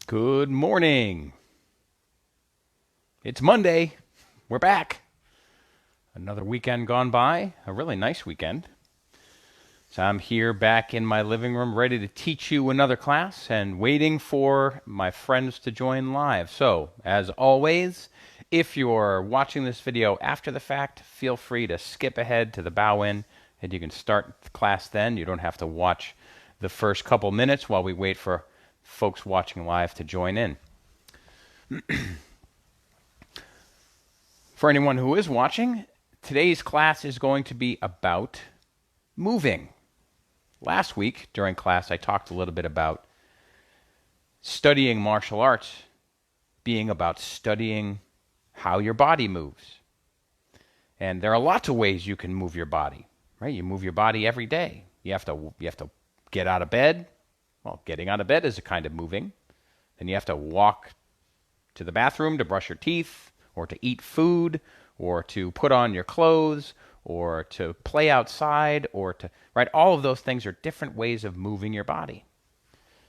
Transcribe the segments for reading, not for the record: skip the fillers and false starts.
Good morning. It's Monday. We're back. Another weekend gone by. A really nice weekend. So I'm here back in my living room ready to teach you another class and waiting for my friends to join live. So, as always, if you're watching this video after the fact, feel free to skip ahead to the bow in and you can start the class then. You don't have to watch the first couple minutes while we wait for folks watching live to join in. For anyone who is watching, today's class is going to be about moving. Last week during class, I talked a little bit about studying martial arts being about studying how your body moves. And there are lots of ways you can move your body, right? You move your body every day. You have to get out of bed. Well, getting out of bed is a kind of moving. Then you have to walk to the bathroom to brush your teeth, or to eat food, or to put on your clothes, or to play outside, or to, right? All of those things are different ways of moving your body.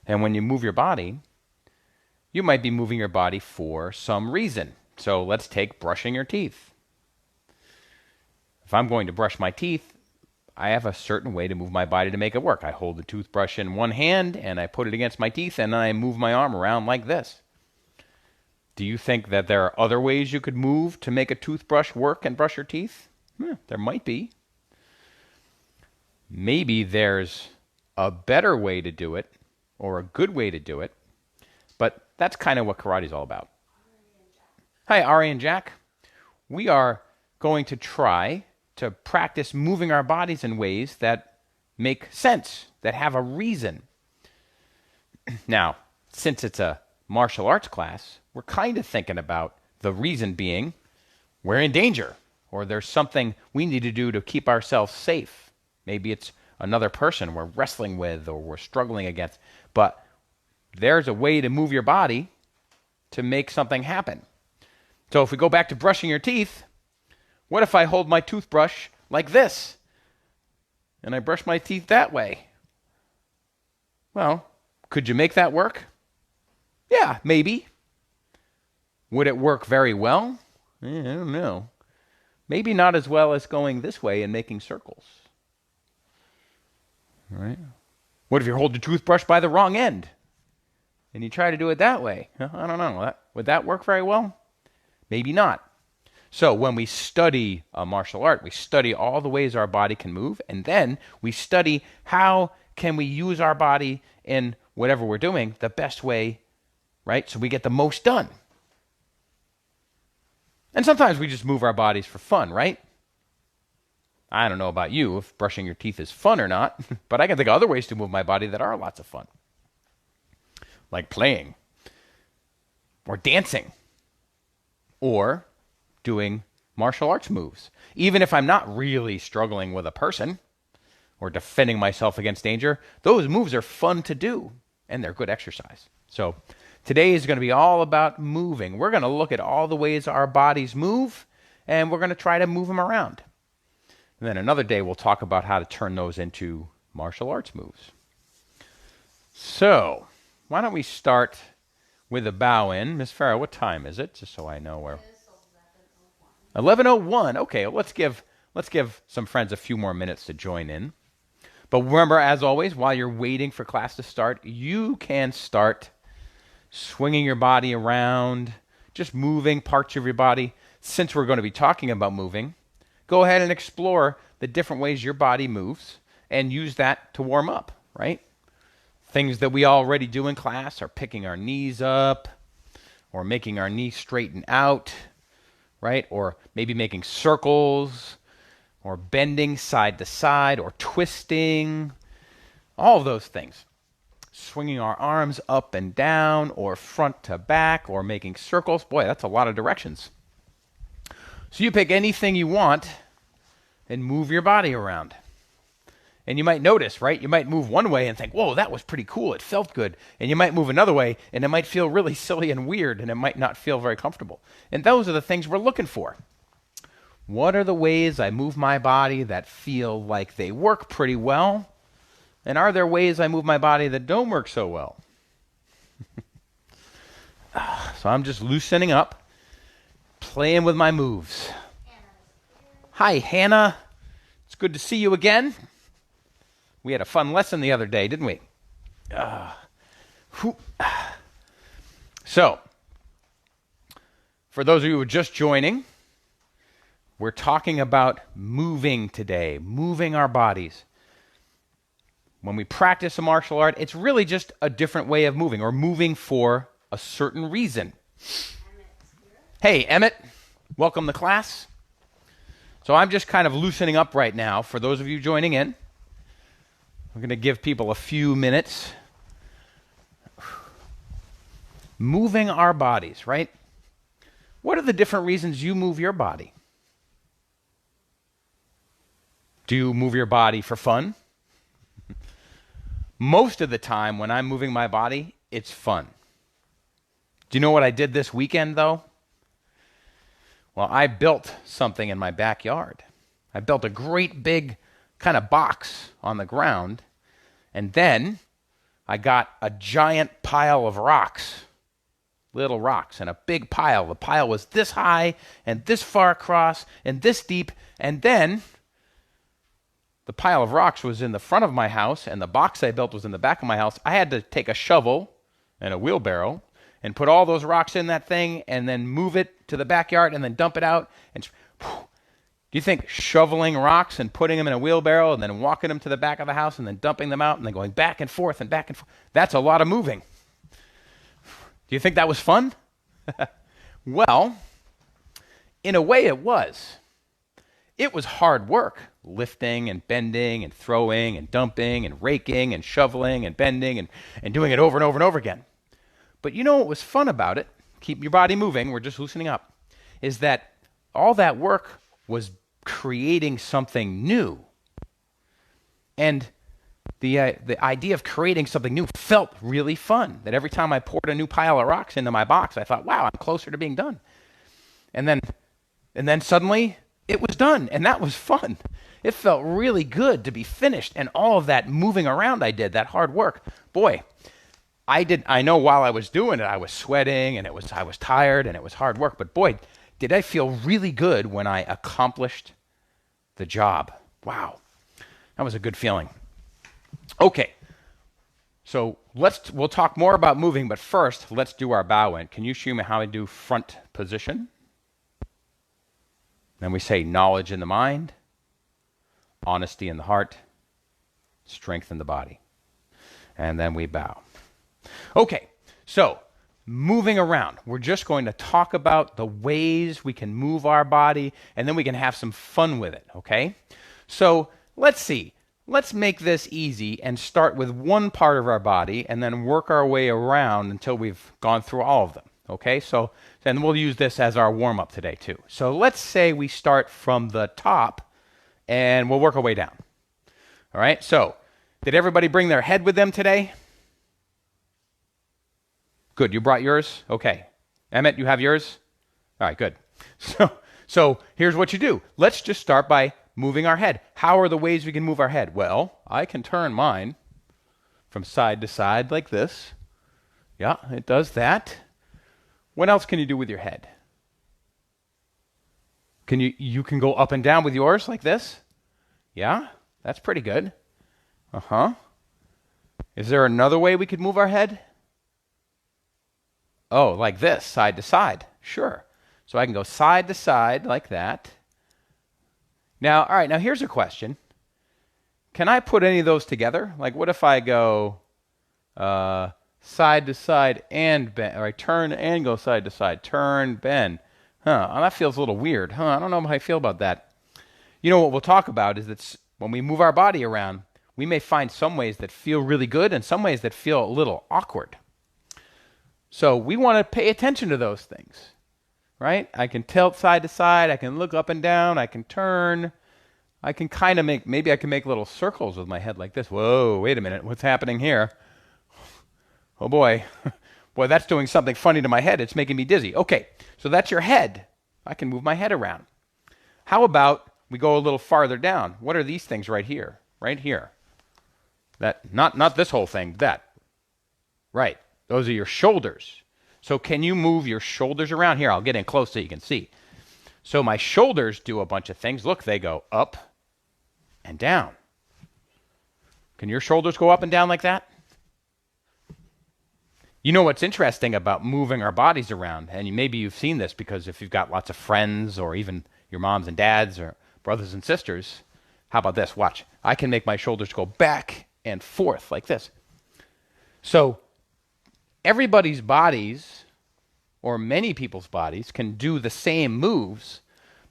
And when you move your body, you might be moving your body for some reason. So let's take brushing your teeth. If I'm going to brush my teeth, I have a certain way to move my body to make it work. I hold the toothbrush in one hand, and I put it against my teeth, and then I move my arm around like this. Do you think that there are other ways you could move to make a toothbrush work and brush your teeth? There might be. Maybe there's a better way to do it, or a good way to do it, but that's kind of what karate is all about. Hi, Ari and Jack. We are going to try to practice moving our bodies in ways that make sense, that have a reason. Now, since it's a martial arts class, we're kind of thinking about the reason being we're in danger, or there's something we need to do to keep ourselves safe. Maybe it's another person we're wrestling with or we're struggling against, but there's a way to move your body to make something happen. So if we go back to brushing your teeth, what if I hold my toothbrush like this and I brush my teeth that way? Well, could you make that work? Yeah, maybe. Would it work very well? I don't know. Maybe not as well as going this way and making circles. All right? What if you hold the toothbrush by the wrong end and you try to do it that way? I don't know. Would that work very well? Maybe not. So when we study a martial art, we study all the ways our body can move, and then we study how can we use our body in whatever we're doing the best way, right? So we get the most done. And sometimes we just move our bodies for fun, right? I don't know about you if brushing your teeth is fun or not, but I can think of other ways to move my body that are lots of fun. Like playing, or dancing, or doing martial arts moves. Even if I'm not really struggling with a person or defending myself against danger, those moves are fun to do, and they're good exercise. So today is going to be all about moving. We're going to look at all the ways our bodies move, and we're going to try to move them around. And then another day we'll talk about how to turn those into martial arts moves. So why don't we start with a bow in. Miss Farah, what time is it? Just so I know where. 11:01. Okay, let's give some friends a few more minutes to join in. But remember, as always, while you're waiting for class to start, you can start swinging your body around, just moving parts of your body. Since we're going to be talking about moving, go ahead and explore the different ways your body moves and use that to warm up, right? Things that we already do in class are picking our knees up or making our knees straighten out, right? Or maybe making circles or bending side to side or twisting, all of those things. Swinging our arms up and down or front to back or making circles. Boy, that's a lot of directions. So you pick anything you want and move your body around. And you might notice, right? You might move one way and think, whoa, that was pretty cool. It felt good. And you might move another way and it might feel really silly and weird and it might not feel very comfortable. And those are the things we're looking for. What are the ways I move my body that feel like they work pretty well? And are there ways I move my body that don't work so well? So I'm just loosening up, playing with my moves. Hi, Hannah. It's good to see you again. We had a fun lesson the other day, didn't we? So, for those of you who are just joining, we're talking about moving today, moving our bodies. When we practice a martial art, it's really just a different way of moving, or moving for a certain reason. Hey, Emmett, welcome to class. So I'm just kind of loosening up right now for those of you joining in. We're going to give people a few minutes. Moving our bodies, right? What are the different reasons you move your body? Do you move your body for fun? Most of the time when I'm moving my body, it's fun. Do you know what I did this weekend, though? Well, I built something in my backyard. I built a great big kind of box on the ground, and then I got a giant pile of rocks, little rocks, and a big pile. The pile was this high and this far across and this deep, and then the pile of rocks was in the front of my house, and the box I built was in the back of my house. I had to take a shovel and a wheelbarrow and put all those rocks in that thing and then move it to the backyard and then dump it out. And do you think shoveling rocks and putting them in a wheelbarrow and then walking them to the back of the house and then dumping them out and then going back and forth, that's a lot of moving. Do you think that was fun? Well, in a way it was. It was hard work, lifting and bending and throwing and dumping and raking and shoveling and bending and doing it over and over and over again. But you know what was fun about it? Keep your body moving, we're just loosening up, is that all that work was creating something new. And the idea of creating something new felt really fun. That every time I poured a new pile of rocks into my box, I thought, wow, I'm closer to being done. And then suddenly it was done, and that was fun. It felt really good to be finished, and all of that moving around I did, that hard work. Boy, I know while I was doing it, I was sweating, and I was tired, and it was hard work. But boy, did I feel really good when I accomplished the job. Wow, that was a good feeling. Okay, so we'll talk more about moving, but first, let's do our bow in. Can you show me how I do front position? Then we say knowledge in the mind, honesty in the heart, strength in the body. And then we bow. Okay, so moving around. We're just going to talk about the ways we can move our body, and then we can have some fun with it, okay? So let's see. Let's make this easy and start with one part of our body and then work our way around until we've gone through all of them, okay? So then we'll use this as our warm-up today too. So let's say we start from the top and we'll work our way down. All right, so did everybody bring their head with them today? Good, you brought yours? Okay. Emmett, you have yours? All right, good. So here's what you do. Let's just start by moving our head. How are the ways we can move our head? Well, I can turn mine from side to side like this. Yeah, it does that. What else can you do with your head? You can go up and down with yours like this? Yeah, that's pretty good. Uh-huh. Is there another way we could move our head? Oh, like this, side to side. Sure. So I can go side to side like that. Now, all right, now here's a question. Can I put any of those together? Like, what if I go side to side and bend, or I turn and go side to side, turn, bend? That feels a little weird. I don't know how I feel about that. You know, what we'll talk about is that when we move our body around, we may find some ways that feel really good and some ways that feel a little awkward. So we want to pay attention to those things, right? I can tilt side to side. I can look up and down. I can turn. I can kind of maybe I can make little circles with my head like this. Whoa, wait a minute. What's happening here? Oh, boy. Boy, that's doing something funny to my head. It's making me dizzy. Okay, so that's your head. I can move my head around. How about we go a little farther down? What are these things right here? Right here. That not this whole thing, that. Right. Those are your shoulders. So can you move your shoulders around? Here, I'll get in close so you can see. So my shoulders do a bunch of things. Look, they go up and down. Can your shoulders go up and down like that? You know what's interesting about moving our bodies around, and maybe you've seen this because if you've got lots of friends or even your moms and dads or brothers and sisters, how about this? Watch. I can make my shoulders go back and forth like this. So everybody's bodies, or many people's bodies, can do the same moves,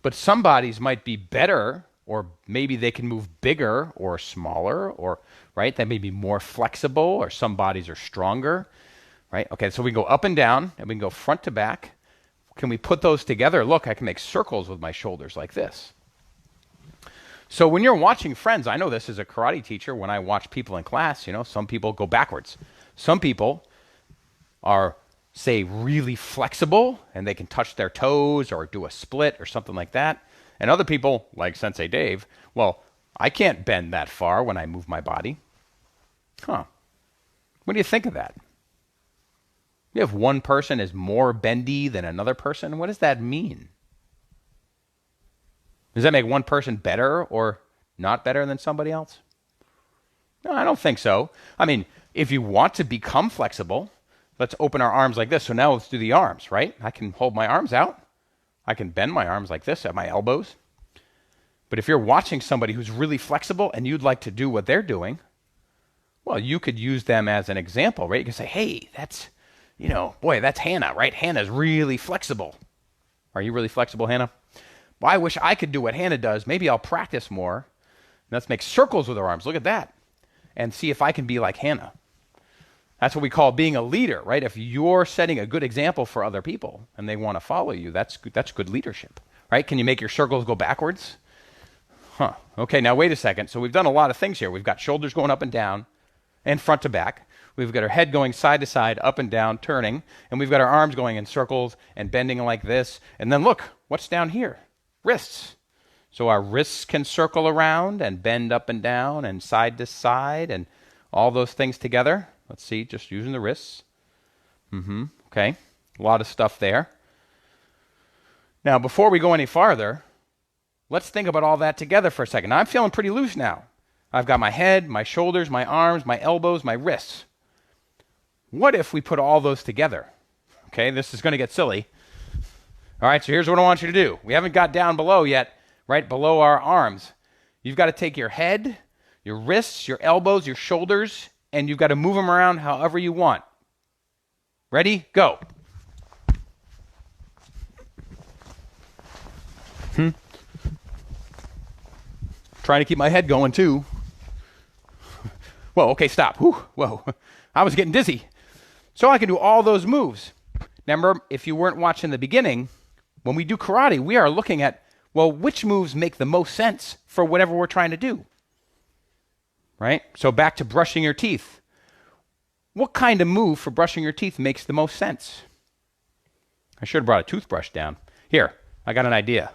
but some bodies might be better, or maybe they can move bigger or smaller, or, right, they may be more flexible, or some bodies are stronger, right? Okay, so we can go up and down, and we can go front to back. Can we put those together? Look, I can make circles with my shoulders like this. So when you're watching friends, I know this as a karate teacher, when I watch people in class, some people go backwards. Some people are, say, really flexible, and they can touch their toes or do a split or something like that. And other people, like Sensei Dave, well, I can't bend that far when I move my body. What do you think of that? You have one person is more bendy than another person. What does that mean? Does that make one person better or not better than somebody else? No, I don't think so. I mean, if you want to become flexible, let's open our arms like this. So now let's do the arms, right? I can hold my arms out. I can bend my arms like this at my elbows. But if you're watching somebody who's really flexible and you'd like to do what they're doing, well, you could use them as an example, right? You can say, hey, that's, boy, that's Hannah, right? Hannah's really flexible. Are you really flexible, Hannah? Well, I wish I could do what Hannah does. Maybe I'll practice more. Let's make circles with our arms. Look at that. And see if I can be like Hannah. That's what we call being a leader, right? If you're setting a good example for other people and they want to follow you, that's good leadership, right? Can you make your circles go backwards? Okay, now wait a second. So we've done a lot of things here. We've got shoulders going up and down and front to back. We've got our head going side to side, up and down, turning. And we've got our arms going in circles and bending like this. And then look, what's down here? Wrists. So our wrists can circle around and bend up and down and side to side and all those things together. Let's see, just using the wrists. Okay, a lot of stuff there. Now, before we go any farther, let's think about all that together for a second. Now, I'm feeling pretty loose now. I've got my head, my shoulders, my arms, my elbows, my wrists. What if we put all those together? Okay, this is going to get silly. All right, so here's what I want you to do. We haven't got down below yet, right below our arms. You've got to take your head, your wrists, your elbows, your shoulders, and you've got to move them around however you want. Ready? Go. Trying to keep my head going too. Whoa, okay, stop. Whoa, I was getting dizzy. So I can do all those moves. Remember, if you weren't watching the beginning, when we do karate, we are looking at, well, which moves make the most sense for whatever we're trying to do. Right? So back to brushing your teeth. What kind of move for brushing your teeth makes the most sense? I should have brought a toothbrush down. Here, I got an idea.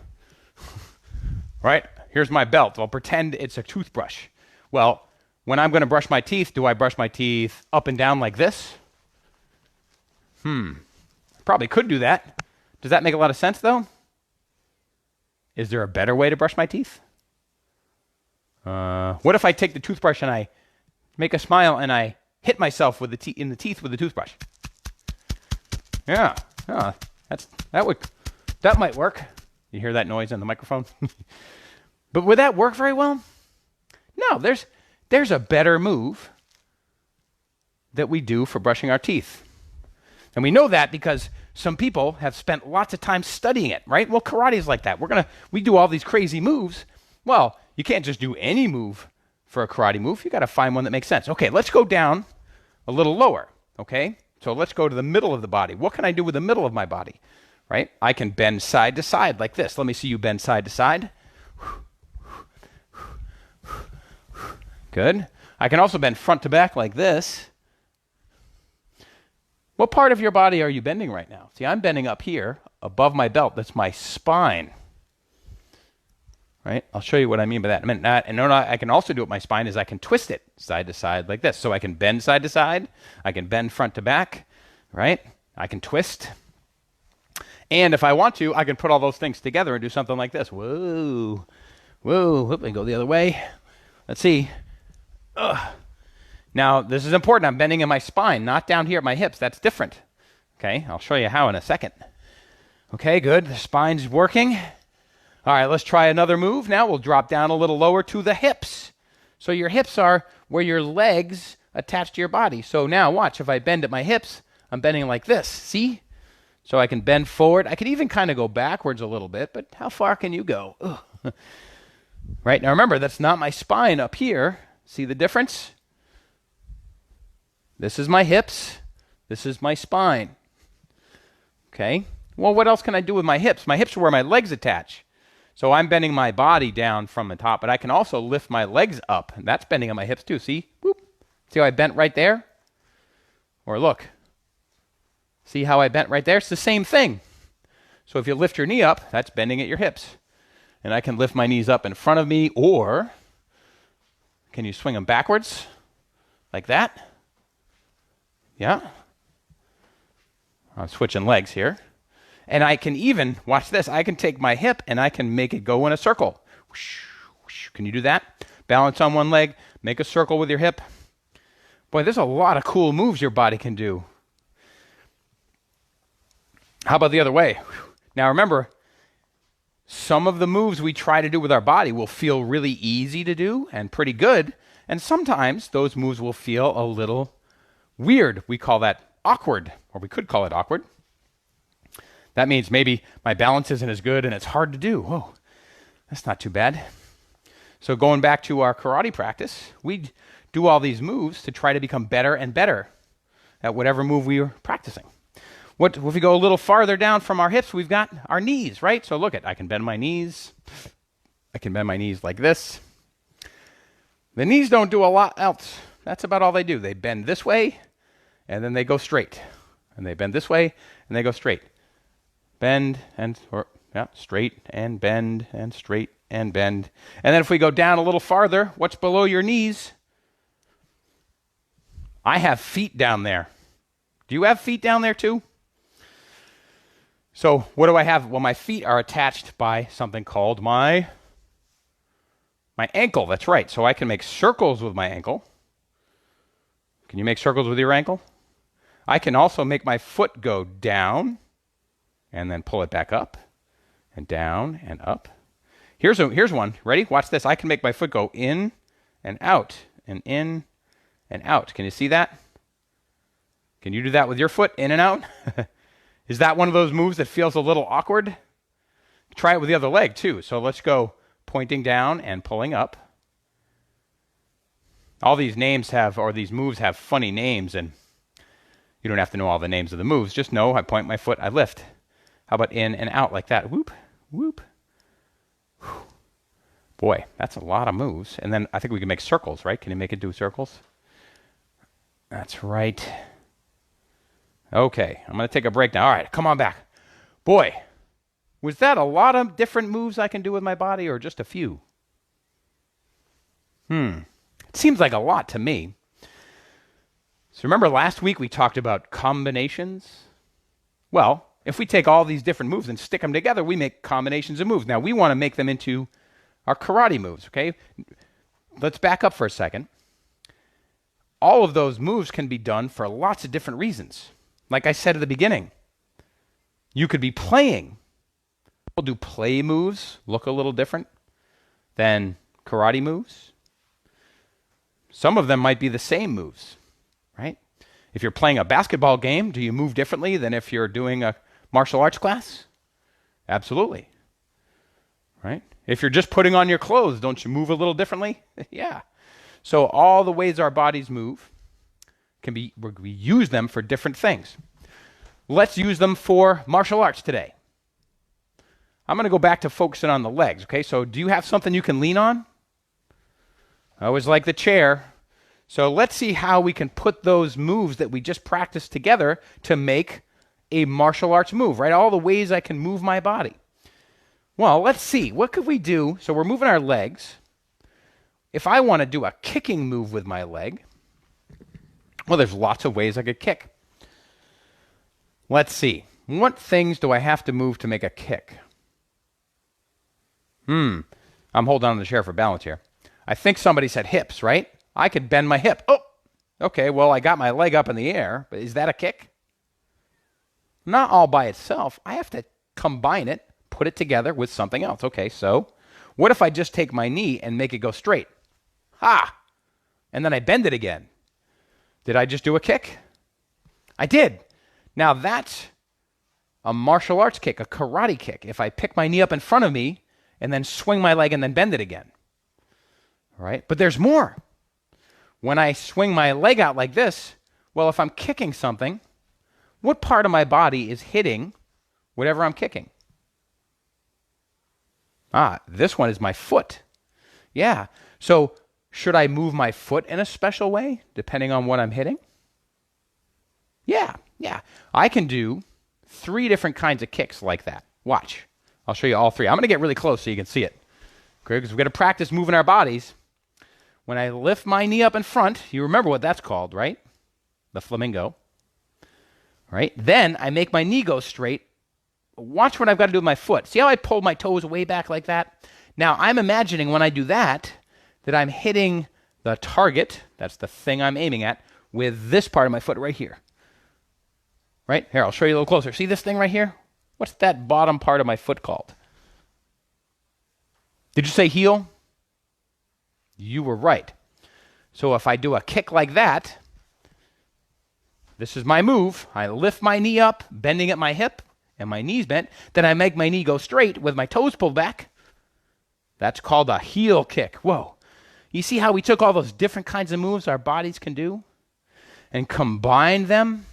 Right? Here's my belt. I'll pretend it's a toothbrush. Well, when I'm going to brush my teeth, do I brush my teeth up and down like this? Probably could do that. Does that make a lot of sense, though? Is there a better way to brush my teeth? What if I take the toothbrush and I make a smile and I hit myself with in the teeth with the toothbrush? Yeah, that might work. You hear that noise on the microphone? But would that work very well? No, there's a better move that we do for brushing our teeth. And we know that because some people have spent lots of time studying it, right? Well, karate is like that. We do all these crazy moves. Well, you can't just do any move for a karate move. You got to find one that makes sense. Okay, let's go down a little lower, okay? So let's go to the middle of the body. What can I do with the middle of my body, right? I can bend side to side like this. Let me see you bend side to side. Good. I can also bend front to back like this. What part of your body are you bending right now? See, I'm bending up here above my belt. That's my spine. Right? I'll show you what I mean by that. I can also do with my spine is I can twist it side to side like this. So I can bend side to side. I can bend front to back. Right? I can twist. And if I want to, I can put all those things together and do something like this. Whoa. Whoa. Let me go the other way. Let's see. Ugh. Now, this is important. I'm bending in my spine, not down here at my hips. That's different. Okay, I'll show you how in a second. Okay, good. The spine's working. All right, let's try another move. Now we'll drop down a little lower to the hips. So your hips are where your legs attach to your body. So now watch, if I bend at my hips, I'm bending like this. See? So I can bend forward. I can even kind of go backwards a little bit, but how far can you go? Ugh. Right, now remember, that's not my spine up here. See the difference? This is my hips. This is my spine. Okay, well, what else can I do with my hips? My hips are where my legs attach. So I'm bending my body down from the top, but I can also lift my legs up. And that's bending on my hips too. See? Whoop. See how I bent right there? Or look. See how I bent right there? It's the same thing. So if you lift your knee up, that's bending at your hips. And I can lift my knees up in front of me, or can you swing them backwards? Like that? Yeah. I'm switching legs here. And I can even, watch this, I can take my hip and I can make it go in a circle. Whoosh, whoosh. Can you do that? Balance on one leg, make a circle with your hip. Boy, there's a lot of cool moves your body can do. How about the other way? Now remember, some of the moves we try to do with our body will feel really easy to do and pretty good. And sometimes those moves will feel a little weird. We call that awkward, or we could call it awkward. That means maybe my balance isn't as good and it's hard to do. Whoa, that's not too bad. So going back to our karate practice, we do all these moves to try to become better and better at whatever move we are practicing. What if we go a little farther down from our hips? We've got our knees, right? So look I can bend my knees. I can bend my knees like this. The knees don't do a lot else. That's about all they do. They bend this way, and then they go straight. And they bend this way, and they go straight. Bend and straight and bend and straight and bend. And then if we go down a little farther, what's below your knees? I have feet down there. Do you have feet down there too? So what do I have? Well, my feet are attached by something called my ankle. That's right. So I can make circles with my ankle. Can you make circles with your ankle? I can also make my foot go down and then pull it back up and down and up. Here's one. Ready? Watch this. I can make my foot go in and out and in and out. Can you see that? Can you do that with your foot, in and out? Is that one of those moves that feels a little awkward? Try it with the other leg too. So let's go pointing down and pulling up. All these names these moves have funny names, and you don't have to know all the names of the moves. Just know I point my foot, I lift. How about in and out like that? Whoop, whoop. Whew. Boy, that's a lot of moves. And then I think we can make circles, right? Can you make it do circles? That's right. Okay, I'm going to take a break now. All right, come on back. Boy, was that a lot of different moves I can do with my body, or just a few? It seems like a lot to me. So remember last week we talked about combinations? Well, if we take all these different moves and stick them together, we make combinations of moves. Now, we want to make them into our karate moves, okay? Let's back up for a second. All of those moves can be done for lots of different reasons. Like I said at the beginning, you could be playing. Well, do play moves look a little different than karate moves? Some of them might be the same moves, right? If you're playing a basketball game, do you move differently than if you're doing a martial arts class? Absolutely, right? If you're just putting on your clothes, don't you move a little differently? Yeah. So all the ways our bodies move we use them for different things. Let's use them for martial arts today. I'm going to go back to focusing on the legs, okay? So do you have something you can lean on? I always like the chair. So let's see how we can put those moves that we just practiced together to make a martial arts move, right? All the ways I can move my body. Well, let's see. What could we do? So we're moving our legs. If I want to do a kicking move with my leg, well, there's lots of ways I could kick. Let's see. What things do I have to move to make a kick? I'm holding on to the chair for balance here. I think somebody said hips, right? I could bend my hip. Oh, okay, well, I got my leg up in the air, but is that a kick? Not all by itself. I have to combine it, put it together with something else. Okay, so what if I just take my knee and make it go straight? Ha! And then I bend it again. Did I just do a kick? I did. Now that's a martial arts kick, a karate kick. If I pick my knee up in front of me and then swing my leg and then bend it again. All right? But there's more. When I swing my leg out like this, well, if I'm kicking something, what part of my body is hitting whatever I'm kicking? This one is my foot. Yeah. So should I move my foot in a special way depending on what I'm hitting? Yeah. I can do 3 different kinds of kicks like that. Watch. I'll show you all 3. I'm going to get really close so you can see it. Because we're going to practice moving our bodies. When I lift my knee up in front, you remember what that's called, right? The flamingo. Right? Then I make my knee go straight. Watch what I've got to do with my foot. See how I pulled my toes way back like that? Now I'm imagining when I do that I'm hitting the target, that's the thing I'm aiming at, with this part of my foot right here. Right? Here, I'll show you a little closer. See this thing right here? What's that bottom part of my foot called? Did you say heel? You were right. So if I do a kick like that, this is my move. I lift my knee up, bending at my hip, and my knee's bent. Then I make my knee go straight with my toes pulled back. That's called a heel kick. Whoa. You see how we took all those different kinds of moves our bodies can do and combined them,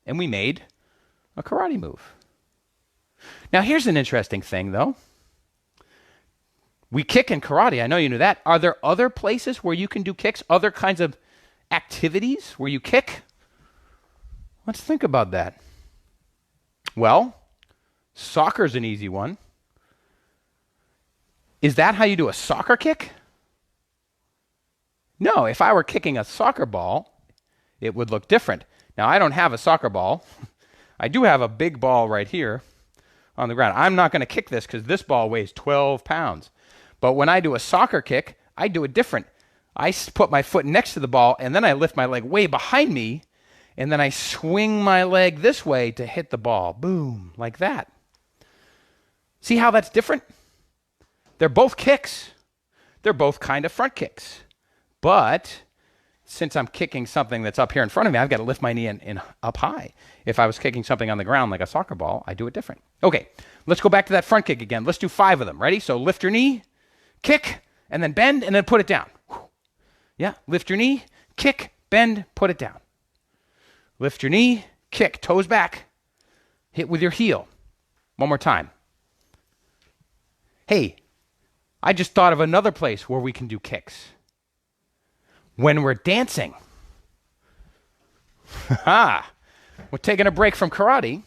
and we made a karate move. Now, here's an interesting thing, though. We kick in karate. I know you knew that. Are there other places where you can do kicks, other kinds of activities where you kick? Let's think about that. Well, soccer's an easy one. Is that how you do a soccer kick? No, if I were kicking a soccer ball, it would look different. Now, I don't have a soccer ball. I do have a big ball right here on the ground. I'm not going to kick this because this ball weighs 12 pounds. But when I do a soccer kick, I do it different. I put my foot next to the ball, and then I lift my leg way behind me, and then I swing my leg this way to hit the ball. Boom, like that. See how that's different? They're both kicks. They're both kind of front kicks. But since I'm kicking something that's up here in front of me, I've got to lift my knee in up high. If I was kicking something on the ground like a soccer ball, I do it different. Okay, let's go back to that front kick again. Let's do 5 of them. Ready? So lift your knee, kick, and then bend, and then put it down. Yeah, lift your knee, kick, bend, put it down. Lift your knee, kick, toes back, hit with your heel. One more time. Hey, I just thought of another place where we can do kicks. When we're dancing. We're taking a break from karate.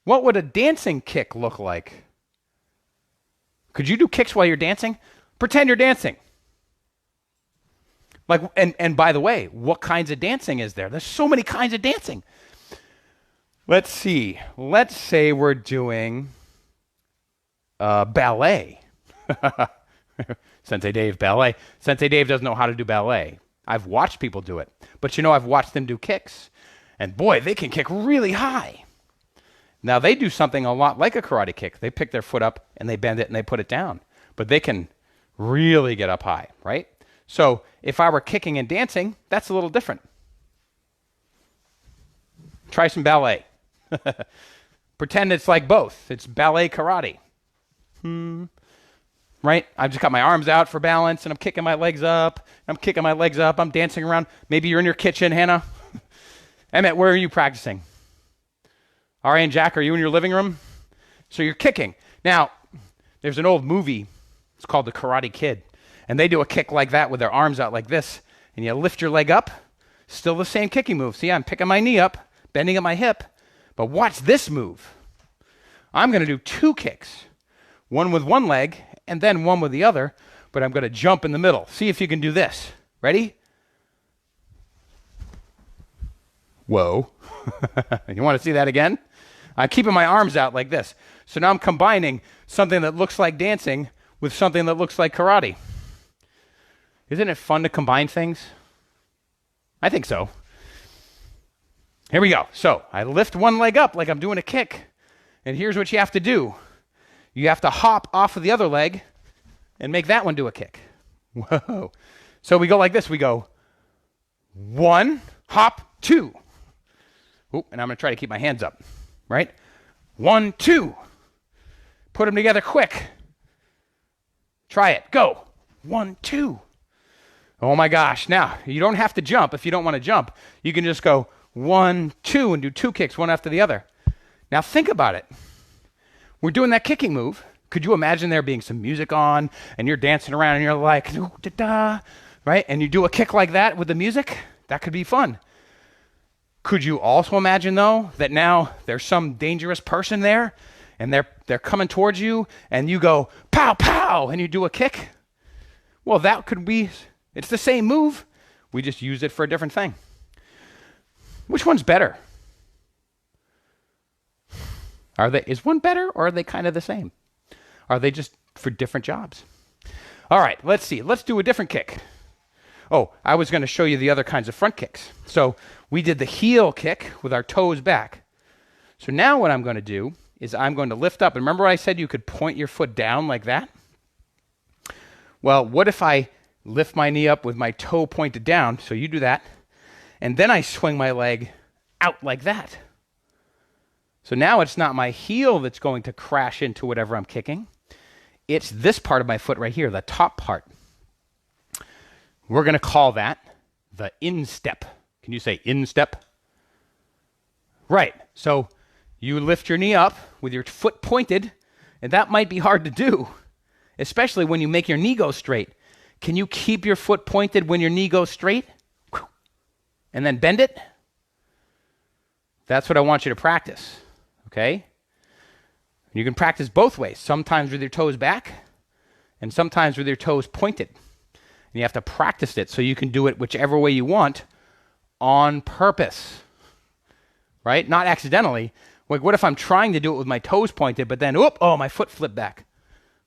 What would a dancing kick look like? Could you do kicks while you're dancing? Pretend you're dancing. Like, and by the way, what kinds of dancing is there? There's so many kinds of dancing. Let's see. Let's say we're doing ballet. Sensei Dave, ballet. Sensei Dave doesn't know how to do ballet. I've watched people do it. But I've watched them do kicks. And boy, they can kick really high. Now, they do something a lot like a karate kick. They pick their foot up and they bend it and they put it down. But they can really get up high, right? So if I were kicking and dancing, that's a little different. Try some ballet. Pretend it's like both. It's ballet karate. Right? I've just got my arms out for balance and I'm kicking my legs up. I'm dancing around. Maybe you're in your kitchen, Hannah. Emmett, where are you practicing? R.A. and Jack, are you in your living room? So you're kicking. Now, there's an old movie. It's called The Karate Kid. And they do a kick like that with their arms out like this. And you lift your leg up. Still the same kicking move. See, I'm picking my knee up, bending at my hip. But watch this move. I'm going to do 2 kicks. One with one leg and then one with the other. But I'm going to jump in the middle. See if you can do this. Ready? Whoa. You want to see that again? I'm keeping my arms out like this. So now I'm combining something that looks like dancing with something that looks like karate. Isn't it fun to combine things? I think so. Here we go. So I lift one leg up like I'm doing a kick. And here's what you have to do. You have to hop off of the other leg and make that one do a kick. Whoa. So we go like this. We go 1, hop, 2. Oop, and I'm going to try to keep my hands up. Right? 1, 2. Put them together quick. Try it. Go. 1, 2. Oh my gosh. Now, you don't have to jump if you don't want to jump. You can just go 1, 2 and do 2 kicks, one after the other. Now think about it. We're doing that kicking move. Could you imagine there being some music on and you're dancing around and you're like, da-da, right? And you do a kick like that with the music? That could be fun. Could you also imagine, though, that now there's some dangerous person there and they're coming towards you and you go, pow, pow, and you do a kick? Well, that could be, it's the same move. We just used it for a different thing. Which one's better? Is one better or are they kind of the same? Are they just for different jobs? All right, let's see. Let's do a different kick. Oh, I was going to show you the other kinds of front kicks. So we did the heel kick with our toes back. So now what I'm going to do is I'm going to lift up. And remember I said you could point your foot down like that? Well, what if I lift my knee up with my toe pointed down? So you do that. And then I swing my leg out like that. So now it's not my heel that's going to crash into whatever I'm kicking. It's this part of my foot right here, the top part. We're going to call that the instep. Can you say instep? Right. So you lift your knee up with your foot pointed, and that might be hard to do, especially when you make your knee go straight. Can you keep your foot pointed when your knee goes straight? And then bend it? That's what I want you to practice. Okay? You can practice both ways, sometimes with your toes back and sometimes with your toes pointed. And you have to practice it so you can do it whichever way you want on purpose. Right? Not accidentally. Like, what if I'm trying to do it with my toes pointed, but then, my foot flipped back?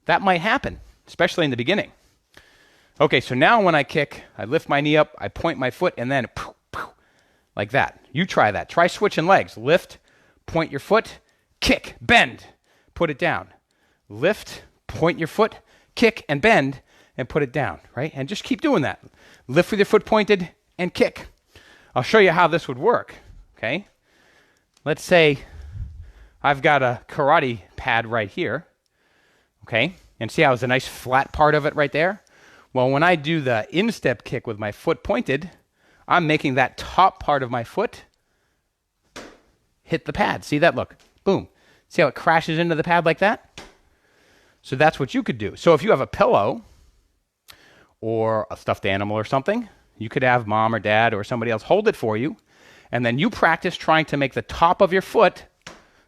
That might happen, especially in the beginning. Okay, so now when I kick, I lift my knee up, I point my foot, and then like that. You try that. Try switching legs. Lift, point your foot, kick, bend, put it down. Lift, point your foot, kick, and bend, and put it down, right? And just keep doing that. Lift with your foot pointed and kick. I'll show you how this would work, okay? Let's say I've got a karate pad right here, okay? And see how it's a nice flat part of it right there? Well, when I do the instep kick with my foot pointed, I'm making that top part of my foot hit the pad. See that? Look. Boom. See how it crashes into the pad like that? So that's what you could do. So if you have a pillow or a stuffed animal or something, you could have mom or dad or somebody else hold it for you, and then you practice trying to make the top of your foot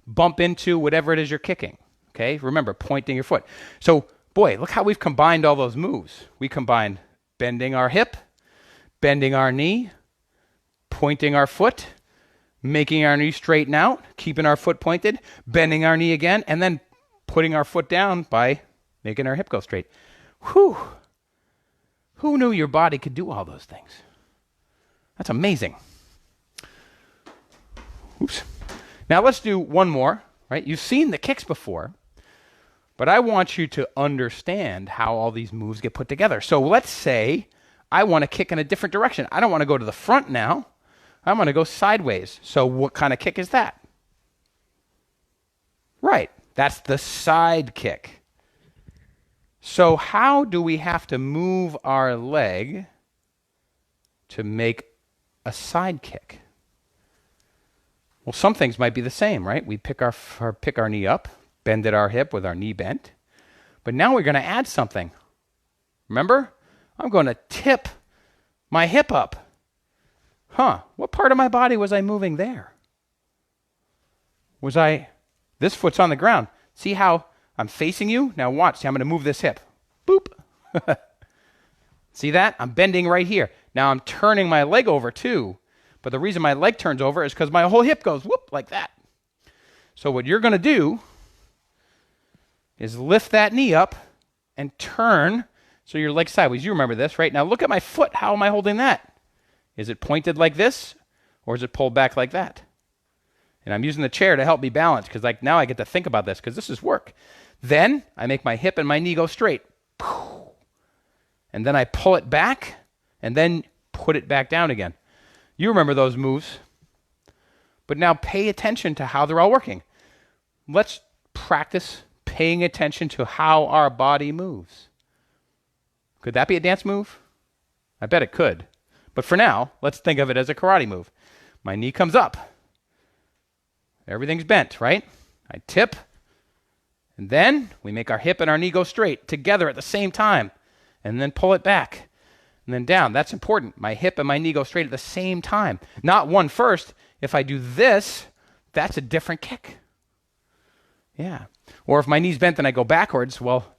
bump into whatever it is you're kicking. Okay? Remember, pointing your foot. So, boy, look how we've combined all those moves. We combined bending our hip, bending our knee, pointing our foot, making our knee straighten out, keeping our foot pointed, bending our knee again, and then putting our foot down by making our hip go straight. Whew. Who knew your body could do all those things? That's amazing. Oops. Now let's do one more, right? You've seen the kicks before, but I want you to understand how all these moves get put together. So let's say I want to kick in a different direction. I don't want to go to the front now. I want to go sideways. So what kind of kick is that? Right. That's the side kick. So how do we have to move our leg to make a side kick? Well, some things might be the same, right? We pick our knee up, bend at our hip with our knee bent. But now we're going to add something. Remember? I'm going to tip my hip up. What part of my body was I moving there? This foot's on the ground. See how I'm facing you? Now watch. See, I'm going to move this hip. Boop. See that? I'm bending right here. Now I'm turning my leg over too, But the reason my leg turns over is because my whole hip goes whoop like that. So what you're going to do is lift that knee up and turn so your leg's sideways. You remember this, right? Now look at my foot. How am I holding that? Is it pointed like this or is it pulled back like that? And I'm using the chair to help me balance because now I get to think about this because this is work. Then I make my hip and my knee go straight. And then I pull it back and then put it back down again. You remember those moves. But now pay attention to how they're all working. Let's practice paying attention to how our body moves. Could that be a dance move? I bet it could. But for now, let's think of it as a karate move. My knee comes up. Everything's bent, right? I tip. And then we make our hip and our knee go straight together at the same time. And then pull it back. And then down. That's important. My hip and my knee go straight at the same time. Not one first. If I do this, that's a different kick. Yeah. Or if my knee's bent and I go backwards, well,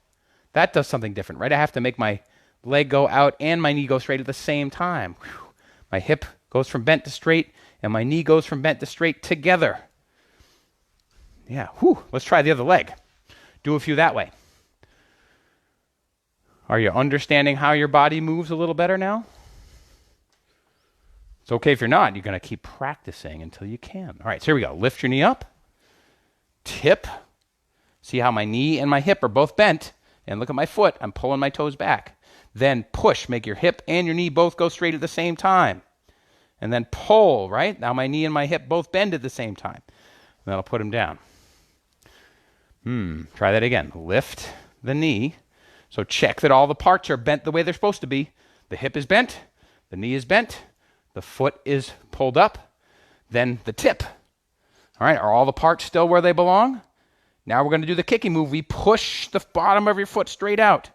that does something different, right? I have to make my leg go out and my knee go straight at the same time. Whew. My hip goes from bent to straight and my knee goes from bent to straight together. Yeah. Whew. Let's try the other leg. Do a few that way. Are you understanding how your body moves a little better now? It's okay if you're not. You're going to keep practicing until you can. All right, so here we go. Lift your knee up. Tip. See how my knee and my hip are both bent. And look at my foot. I'm pulling my toes back. Then push. Make your hip and your knee both go straight at the same time. And then pull, right? Now my knee and my hip both bend at the same time. And then I'll put them down. Try that again. Lift the knee. So check that all the parts are bent the way they're supposed to be. The hip is bent. The knee is bent. The foot is pulled up. Then the tip. All right, are all the parts still where they belong? Now we're going to do the kicking move. We push the bottom of your foot straight out.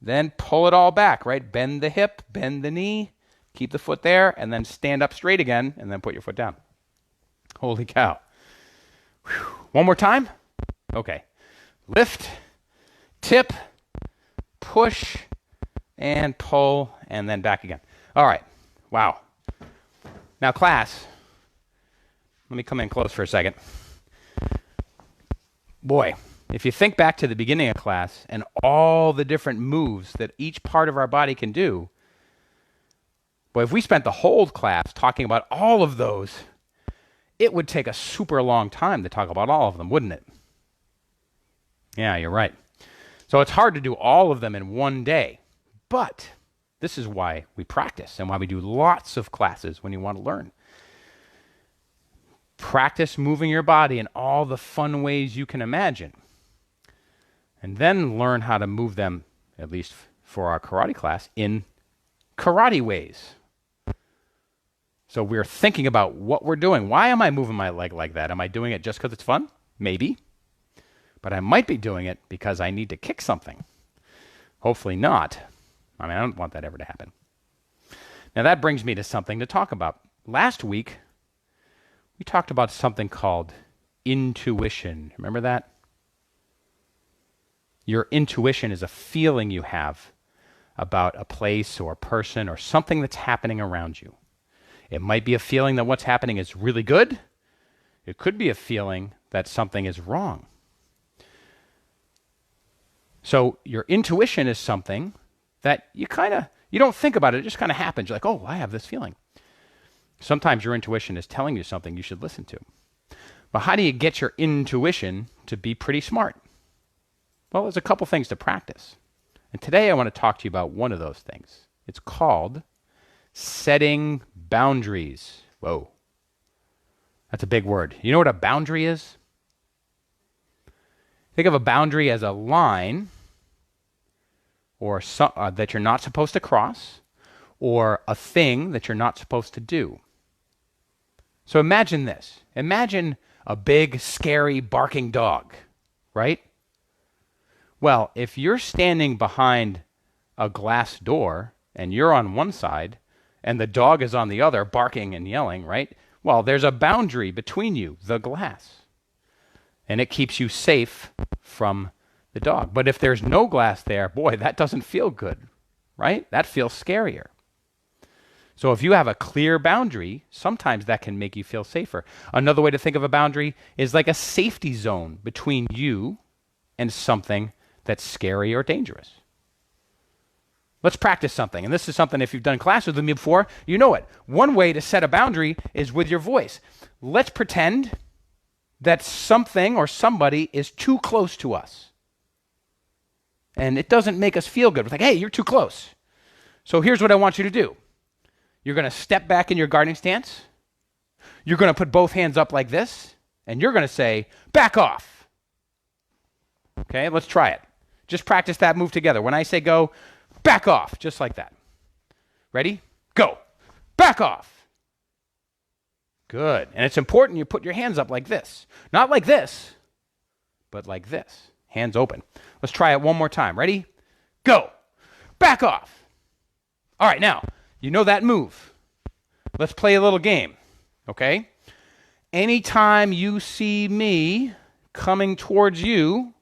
Then pull it all back, right? Bend the hip, bend the knee, keep the foot there, and then stand up straight again, and then put your foot down. Holy cow. Whew. One more time. Okay. Lift, tip, push, and pull, and then back again. All right. Wow. Now, class, let me come in close for a second. Boy, if you think back to the beginning of class and all the different moves that each part of our body can do, boy, if we spent the whole class talking about all of those, it would take a super long time to talk about all of them, wouldn't it? Yeah, you're right. So it's hard to do all of them in one day, but this is why we practice and why we do lots of classes when you want to learn. Practice moving your body in all the fun ways you can imagine. And then learn how to move them, at least for our karate class, in karate ways. So we're thinking about what we're doing. Why am I moving my leg like that? Am I doing it just because it's fun? Maybe. But I might be doing it because I need to kick something. Hopefully not. I mean, I don't want that ever to happen. Now that brings me to something to talk about. Last week, we talked about something called intuition. Remember that? Your intuition is a feeling you have about a place or a person or something that's happening around you. It might be a feeling that what's happening is really good. It could be a feeling that something is wrong. So your intuition is something that you don't think about it. It just kind of happens. You're like, oh, I have this feeling. Sometimes your intuition is telling you something you should listen to. But how do you get your intuition to be pretty smart? Well, there's a couple things to practice. And today I want to talk to you about one of those things. It's called setting boundaries. Whoa. That's a big word. You know what a boundary is? Think of a boundary as a line or that you're not supposed to cross, or a thing that you're not supposed to do. So imagine this. Imagine a big, scary, barking dog, right? Well, if you're standing behind a glass door and you're on one side and the dog is on the other, barking and yelling, right? Well, there's a boundary between you, the glass. And it keeps you safe from the dog. But if there's no glass there, boy, that doesn't feel good, right? That feels scarier. So if you have a clear boundary, sometimes that can make you feel safer. Another way to think of a boundary is like a safety zone between you and something that's scary or dangerous. Let's practice something. And this is something, if you've done classes with me before, you know it. One way to set a boundary is with your voice. Let's pretend that something or somebody is too close to us. And it doesn't make us feel good. It's like, hey, you're too close. So here's what I want you to do. You're going to step back in your guarding stance. You're going to put both hands up like this. And you're going to say, back off. Okay, let's try it. Just practice that move together. When I say go, back off, just like that. Ready? Go. Back off. Good. And it's important you put your hands up like this. Not like this, but like this. Hands open. Let's try it one more time. Ready? Go. Back off. All right, now, you know that move. Let's play a little game, okay? Anytime you see me coming towards you,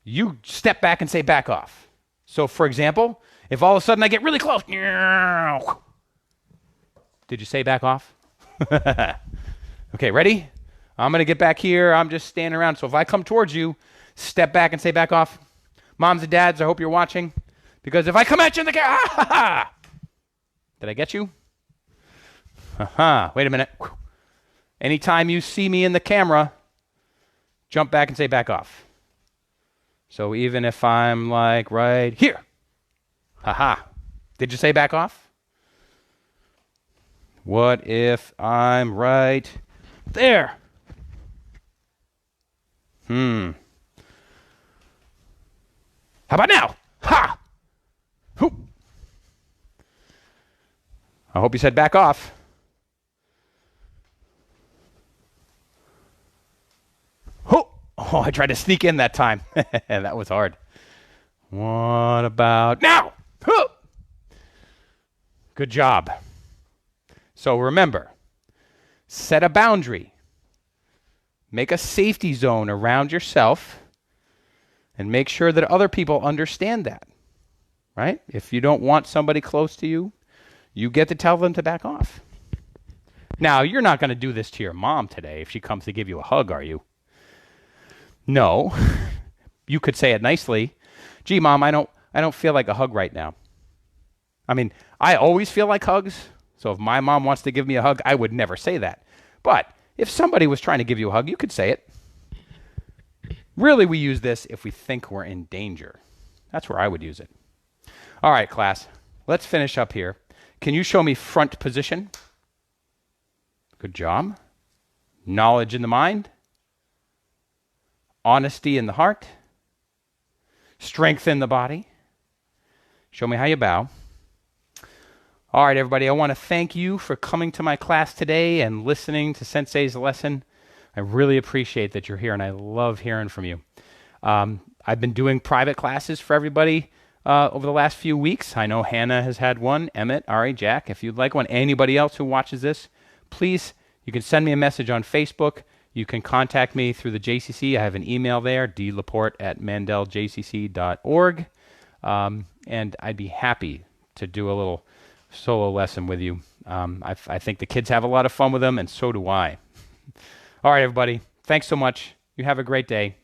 you step back and say back off. So, for example, if all of a sudden I get really close, did you say back off? Okay, ready? I'm going to get back here. I'm just standing around. So if I come towards you, step back and say back off. Moms and dads, I hope you're watching. Because if I come at you in the camera, did I get you? Wait a minute. Anytime you see me in the camera, jump back and say back off. So even if I'm like right here, did you say back off? What if I'm right there? How about now? Ha! Hoop. I hope you said back off. Oh, I tried to sneak in that time. That was hard. What about now? Good job. So remember, set a boundary. Make a safety zone around yourself and make sure that other people understand that, right? If you don't want somebody close to you, you get to tell them to back off. Now, you're not going to do this to your mom today if she comes to give you a hug, are you? No. You could say it nicely. Gee, Mom, I don't feel like a hug right now. I mean, I always feel like hugs. So if my mom wants to give me a hug, I would never say that. But if somebody was trying to give you a hug, you could say it. Really, we use this if we think we're in danger. That's where I would use it. All right, class, let's finish up here. Can you show me front position? Good job. Knowledge in the mind. Honesty in the heart. Strength in the body. Show me how you bow. All right, everybody, I want to thank you for coming to my class today and listening to Sensei's lesson. I really appreciate that you're here, and I love hearing from you. I've been doing private classes for everybody over the last few weeks. I know Hannah has had one, Emmett, Ari, Jack. If you'd like one, anybody else who watches this, please, you can send me a message on Facebook. You can contact me through the JCC. I have an email there, dlaporte@mandeljcc.org. And I'd be happy to do a little solo lesson with you. I think the kids have a lot of fun with them, and so do I. All right, everybody. Thanks so much. You have a great day.